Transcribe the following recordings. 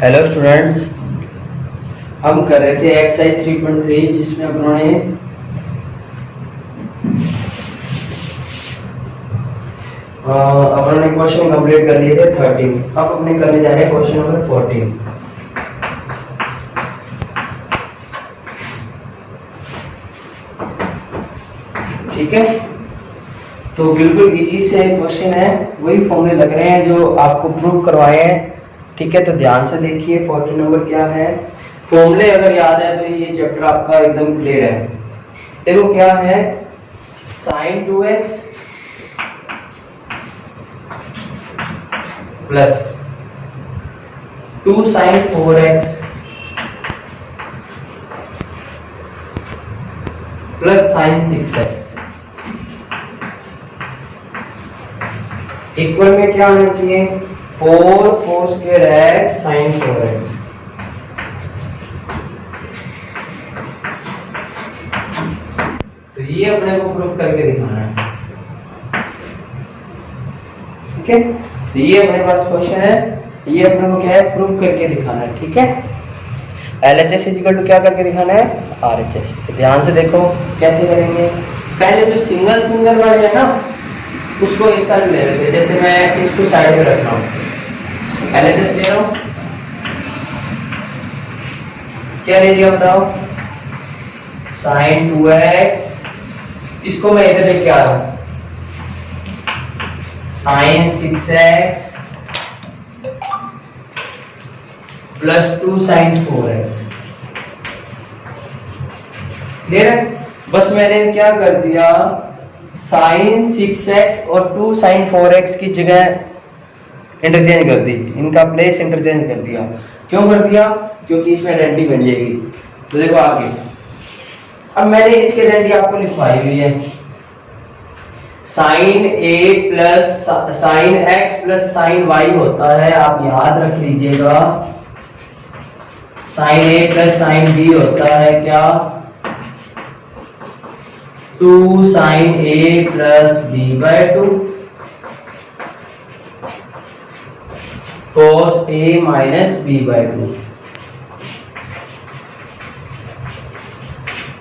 Hello students, हम कर रहे थे एक्सरसाइज 3.3 जिसमें अपने क्वेश्चन कंप्लीट कर लिए थे 13। अब अपने करने जा रहे हैं क्वेश्चन नंबर 14। ठीक है, तो बिल्कुल इजी से क्वेश्चन है, वही फॉर्मूले लग रहे हैं जो आपको प्रूव करवाए हैं। ठीक है, तो ध्यान से देखिए 14 नंबर क्या है। फॉर्मूले अगर याद है तो ये चैप्टर आपका एकदम क्लियर है। देखो क्या है, sin 2x plus 2 sin 4x plus sin 6x equal में क्या होना चाहिए, 4 cos square x sin 4x। तो ये अपने को प्रूव करके दिखाना है। ठीक है, तो ये अपने पास क्वेश्चन है, ये अपने को क्या है, प्रूव करके दिखाना है। ठीक है, LHS इक्वल टू क्या करके दिखाना है, RHS। तो ध्यान से देखो कैसे करेंगे। पहले जो सिंगल सिंगल वाले है ना, उसको एक साथ ले लेते हैं। जैसे मैं इसको साइड में रख रहा हूँ, LHS ले रहा हूँ, क्या ले लिया बताओ, sin 2x। इसको मैं इधर लेके आ रहा हूँ, sin 6x plus 2 sin 4x। Clear है? बस मैंने क्या कर दिया, sin 6x और 2 sin 4x की जगह इंटरचेंज कर दी, इनका प्लेस इंटरचेंज कर दिया। क्यों कर दिया, क्योंकि इसमें आइडेंटिटी बन जाएगी। तो देखो आगे, अब मैंने इसकी आइडेंटिटी आपको लिखवाई हुई है, sin a plus sin x plus sin y होता है, आप याद रख लीजिएगा, sin a plus sin b होता है क्या, 2 sin a plus b/2 cos a minus b/2।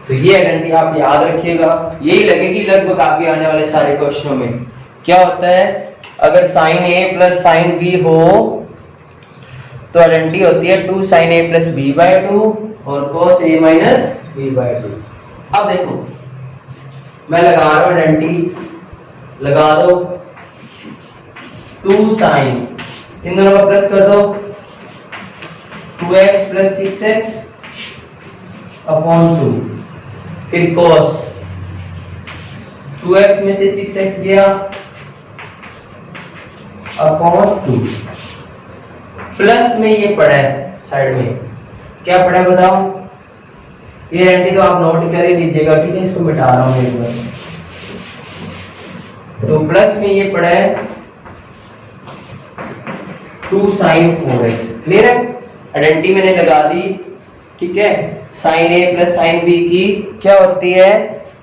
तो ये आइडेंटिटी आप याद रखिएगा, यही लगेगी लगभग आपके आने वाले सारे क्वेश्चनों में। क्या होता है, अगर sin a plus sin b हो तो आइडेंटिटी होती है 2 sin a प्लस b/2 और cos a माइनस b/2। अब देखो मैं लगा रहा हूं आइडेंटिटी, लगा दो 2 sin, इन दोनों का प्लस कर दो, 2x प्लस 6x अपॉन 2, फिर cos 2x में से 6x गया अपॉन 2, प्लस में ये पड़ा है साइड में, क्या पड़ा है बताओ, ये आइडेंटिटी तो आप नोट कर ही लीजिएगा। ठीक है, इसको मिटा रहा हूं एक बार। तो प्लस में ये पड़ा है 2 sin 4x। क्लियर है, आइडेंटिटी मैंने लगा दी। ठीक है, sin a plus sin b की क्या होती है,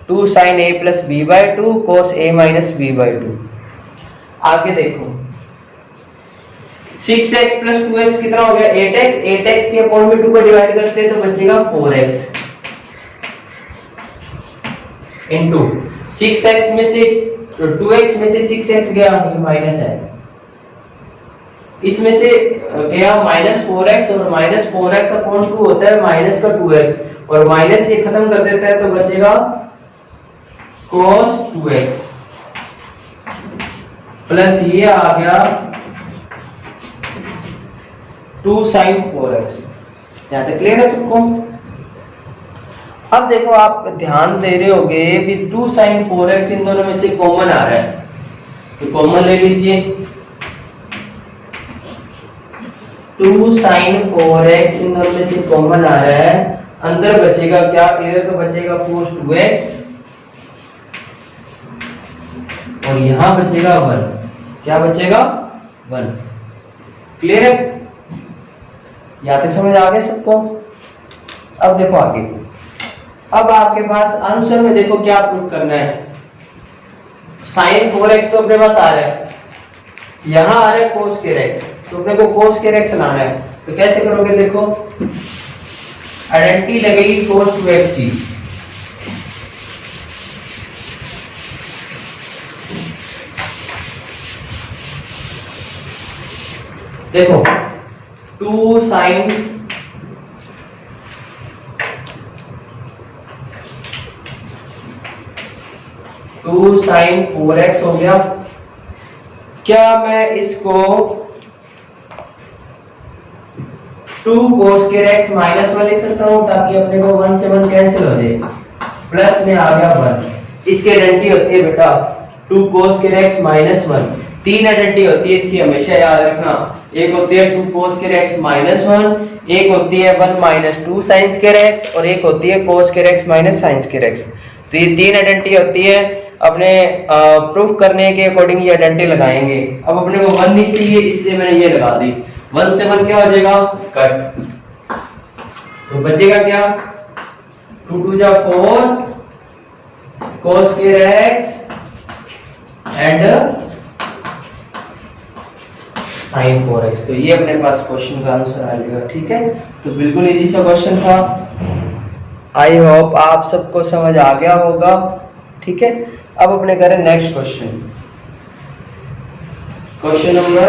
2 sin a plus b/2 cos a minus b/2। आगे देखो 6x प्लस 2x कितना हो गया, 8x। 8x के अपॉन में 2 को डिवाइड करते हैं तो बचेगा 4x इनटू 6x में से 2x में से 6x गया, ये माइनस है, इसमें से गया माइनस 4x और माइनस 4x अपॉन 2 होता है माइनस का 2x, और माइनस ये खत्म कर देता है तो बचेगा cos 2x प्लस ये आ गया 2 sin 4x। यहां तक क्लियर है सबको? अब देखो आप ध्यान दे रहे होगे भी 2 sin 4x इन दोनों में से कॉमन आ रहा है, तो कॉमन ले लीजिए, 2 sin 4x इन दोनों में से कॉमन आ रहा है, अंदर बचेगा क्या, इधर तो बचेगा cos 2x और यहां बचेगा 1, क्या बचेगा 1। क्लियर है, या तो समझ आ गया सबको? अब देखो आगे, अब आपके पास आंसर में देखो क्या प्रूफ करना है। sin 4x तो अपने पास आ रहा है, यहां आ रहा है cos square x, तो अपने को cos square x लाना है, तो कैसे करोगे? देखो आइडेंटिटी लगेगी cos 2x की, देखो 2 sin 4x हो गया। क्या मैं इसको 2 cos square x माइनस 1 लिख सकता हूं, ताकि अपने को 1 से 1 कैंसिल हो जाए, प्लस में आ गया 1। इसकी आइडेंटिटी होती है बेटा 2 cos square x माइनस 1। तीन आइडेंटिटी होती है इसकी, हमेशा याद रखना। एक होती है 2 cos square x माइनस 1, एक होती है 1 माइनस 2 sin square x, और एक होती है cos square x minus sin square x। तो ये तीन आइडेंटिटी होती है। अपने प्रूफ करने के अकॉर्डिंग ये आइडेंटिटी लगाएंगे। अब अपने को 1 नहीं चाहिए, इसलिए मैंने ये लगा दी। 1 से 1 क्या हो जाएगा? कट। तो बचेगा क्या? 2 2 जा 4 cos square x and sin 4x। तो ये अपने पास क्वेश्चन का आंसर आ जाएगा। ठीक है, तो बिल्कुल इजी सा क्वेश्चन था। आई होप आप सबको समझ आ गया होगा। ठीक है, अब अपने करें नेक्स्ट क्वेश्चन। क्वेश्चन नंबर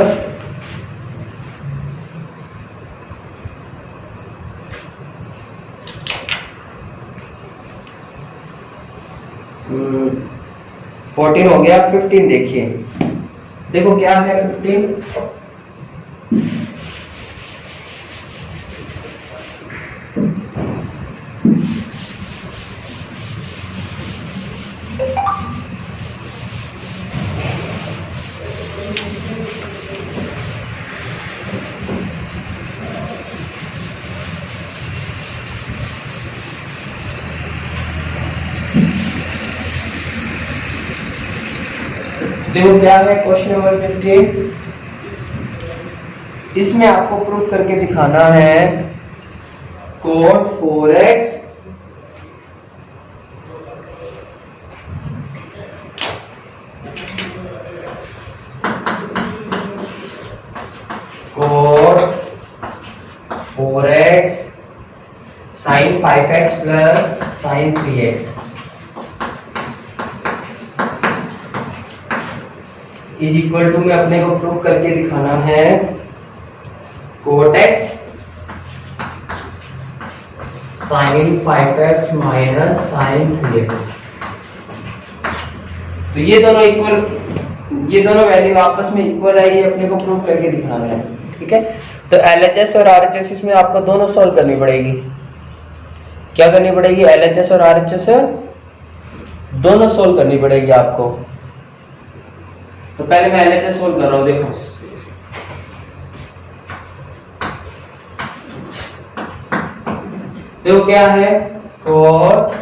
14 हो गया। 15 देखिए, देखो क्या है 15। देखो क्या है क्वेश्चन नंबर 15। इसमें आपको प्रूफ करके दिखाना है cot 4x sin 5x plus sin 3x is equal to में अपने को प्रूव करके दिखाना है cot x sin 5x minus sin 3x। तो ये दोनों इक्वल, ये दोनों वैल्यू आपस में इक्वल है, ये अपने को प्रूव करके दिखाना है। ठीक है, तो LHS और RHS इसमें आपको दोनों सॉल्व करनी पड़ेगी। क्या करनी पड़ेगी? LHS और RHS दोनों सोल्व करनी पड़ेगी आपको। तो पहले मैं LHS सोल्व कर रहा हूं। देखो देखो क्या है cot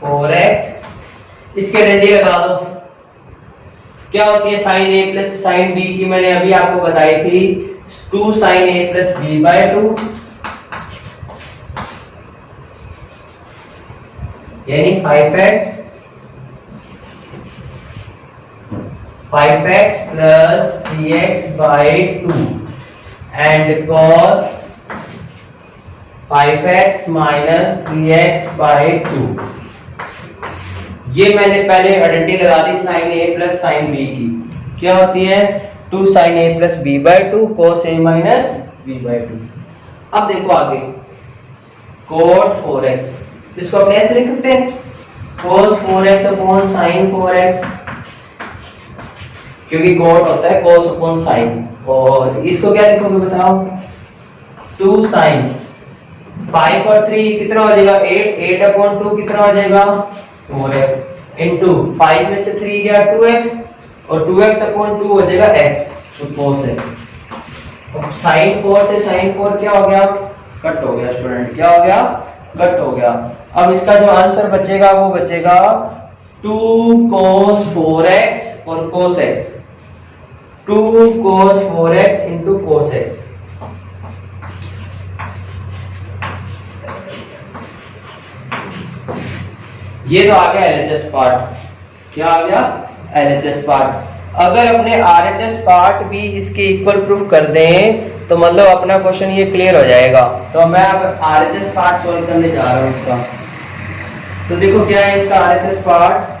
4x, इसके आइडेंटिटी लगा दो। क्या होती है sin a plus sin b की मैंने अभी आपको बताई थी 2 sin a plus b by 2, यानी 5x plus 3x by 2 and cos 5x minus 3x by 2। ये मैंने पहले आइडेंटिटी लगा दी sin a plus sin b की। क्या होती है 2 sin a plus b by 2 cos a minus b by 2। अब देखो आगे cot 4x, इसको अपने ऐसे लिख सकते हैं cos 4x upon sin 4x, क्योंकि cot होता है cos अपॉन sin। और इसको क्या लिखोगे बताओ? 2 sin 5 और 3 कितना हो जाएगा? 8 अपॉन 2 कितना हो जाएगा? 4x इंटू 5 में से 3 गया 2x और 2x अपॉन 2 हो जाएगा x, तो cos x। अब sin 4 से sin 4 क्या हो गया? कट हो गया स्टूडेंट। क्या हो गया? कट हो गया। अब इसका जो आंसर बचेगा वो बचेगा 2 cos 4x और cos x, 2 cos 4x into cos x। ये तो आ गया LHS पार्ट। क्या आ गया? LHS part. अगर अपने RHS पार्ट भी इसके इक्वल प्रूफ कर दें तो मतलब अपना क्वेश्चन ये क्लियर हो जाएगा। तो मैं अब RHS पार्ट सॉल्व करने जा रहा हूँ इसका। तो देखो क्या है इसका RHS पार्ट।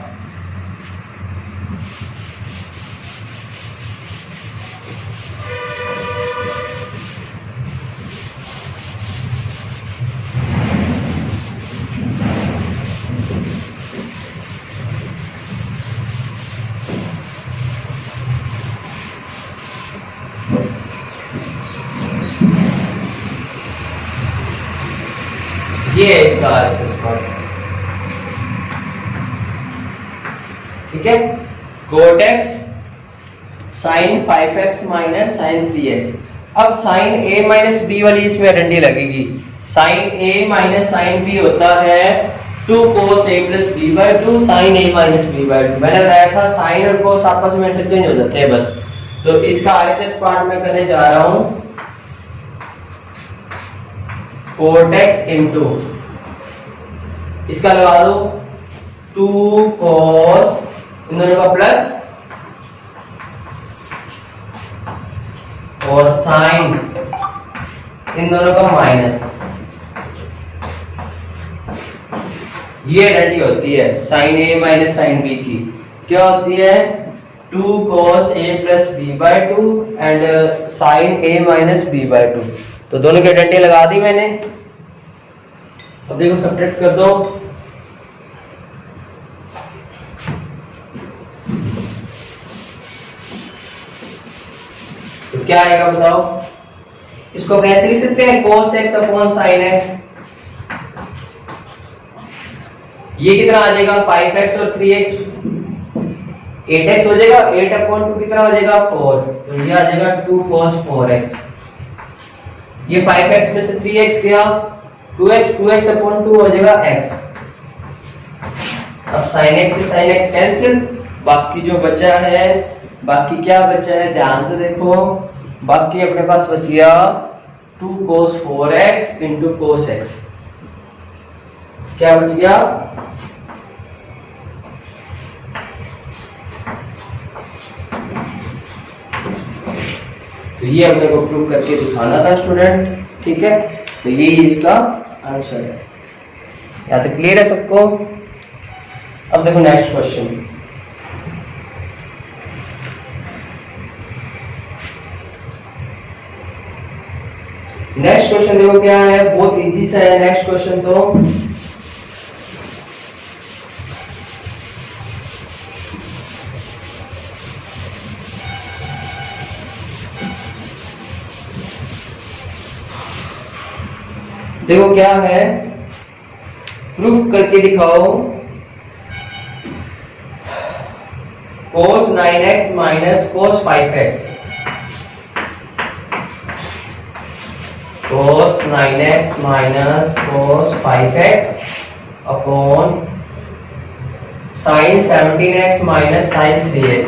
ये है इसका RHS पार्ट, ठीक है। cot x sin 5x minus sin 3x। अब sin a माइनस b वाली इसमें आइडेंटिटी लगेगी। sin a minus sin b होता है 2 cos a plus b by 2 sin a minus b by 2। मैंने बताया था sin और cos आपस में इंटरचेंज हो जाते हैं बस। तो इसका RHS पार्ट मैं करने जा रहा हूं cot x इंटू इसका लगा दो 2 cos इन दोनों का प्लस और साइन इन दोनों का माइनस। ये आइडेंटिटी होती है sine A minus sine B की। क्या होती है 2 cos a plus B by 2 and sine a minus B by 2। तो दोनों की आइडेंटिटी लगा दी मैंने। अब देखो सब्ट्रैक्ट कर दो। तो क्या आएगा बताओ। इसको कैसे लिख सकते हैं cos x upon sin x। ये कितना आ जाएगा 5x और 3x 8x हो जाएगा। 8 अपॉन 2 कितना हो जाएगा 4। तो ये आ जाएगा 2 cos 4x। ये 5x में से 3x गया 2x अपॉन 2 हो जाएगा x। अब sin x से sin x कैंसिल। बाकी जो बचा है बाकी क्या बचा है ध्यान से देखो। बाकी अपने पास बच गया 2 cos 4x into cos x। क्या बच गया तो ये अपने को प्रूव करके दिखाना था स्टूडेंट, ठीक है। तो ये इसका आंसर है। यहाँ तक क्लियर है सबको। अब देखो नेक्स्ट क्वेश्चन। नेक्स्ट क्वेश्चन देखो क्या है, बहुत इजी सा है नेक्स्ट क्वेश्चन। तो देखो क्या है, प्रूफ करके दिखाओ cos 9x minus cos 5x। cos 9x minus cos 5x upon sin 17x minus sin 3x।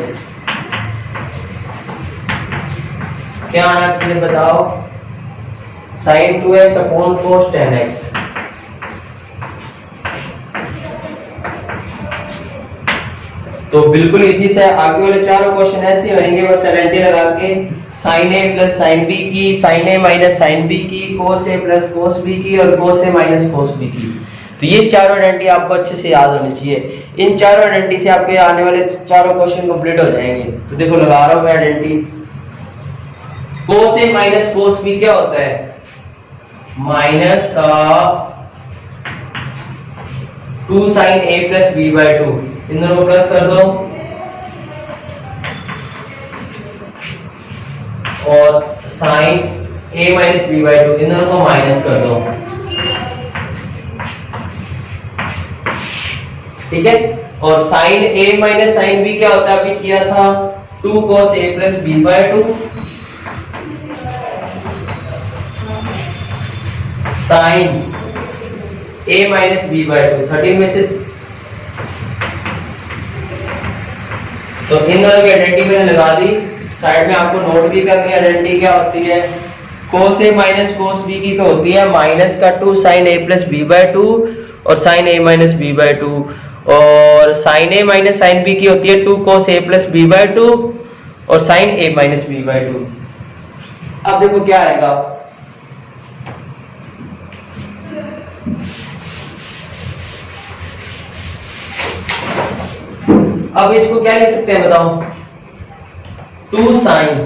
क्या आना चाहिए बताओ। sin 2x upon cos 10x। तो बिल्कुल इजी से आगे वाले चारों क्वेश्चन ऐसे होंगे बस आइडेंटिटी लगा के। sin a plus sin b की, sin a minus sin b की, cos a plus cos b की और cos a minus cos b की। तो ये चारों आइडेंटिटी आपको अच्छे से याद होनी चाहिए। इन चारों आइडेंटिटी से आपके आने वाले चारों क्वेश्चन कंप्लीट हो जाएंगे। तो देखो लगा रहा हूं मैं identity. cos a minus cos b क्या होता है माइनस का 2 sin a plus b by 2। इन दोनों को प्लस कर दो और sin a minus b by 2 इन दोनों को माइनस कर दो, ठीक है। और sin a minus sin b क्या होता है अभी किया था 2 cos a plus b by 2 sin a minus b by 2 13 में से। तो इन दोनों की आइडेंटिटी मैंने लगा दी। साइड में आपको नोट भी करनी है आइडेंटिटी क्या होती है। cos a minus cos b की तो होती है माइनस का 2 sin a plus b by 2 और sin a minus b by 2। और sin a minus sin b की होती है 2 cos a plus b by 2 और sine a minus B by 2। अब देखो क्या आएगा, अब इसको क्या लिख सकते हैं बताओ, 2 साइन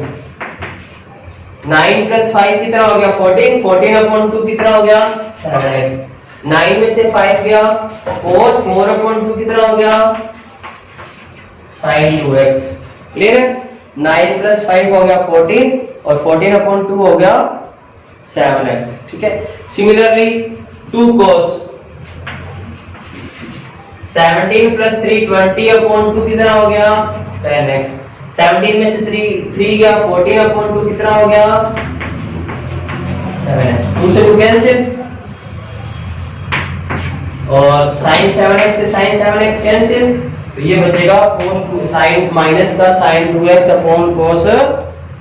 9 प्लस 5 कितना हो गया 14, 14 अपॉन 2 कितना हो गया 7x, 9 में से 5 गया 4, 4 अपॉन 2 कितना हो गया sin 2x। क्लियर है, 9 प्लस 5 हो गया 14 और 14 अपॉन 2 हो गया 7x। ठीक है, सिमिलरली 2 cos 17 प्लस 3 20 अपॉन 2 कितना हो गया 10x, 17 में से 3 गया 14 अपॉन 2 कितना हो गया 7x, 2 से 2 कैंसिल और sin 7x से sin 7x कैंसिल, तो ये बचेगा cos sin माइनस का sin 2x upon cos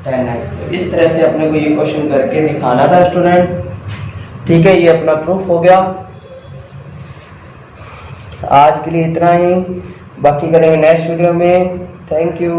10x। तो इस तरह से अपने को ये क्वेश्चन करके दिखाना था स्टूडेंट। ठीक है, ये अपना प्रूफ हो गया। आज के लिए इतना ही, बाकी करेंगे नेक्स्ट वीडियो में। Thank you.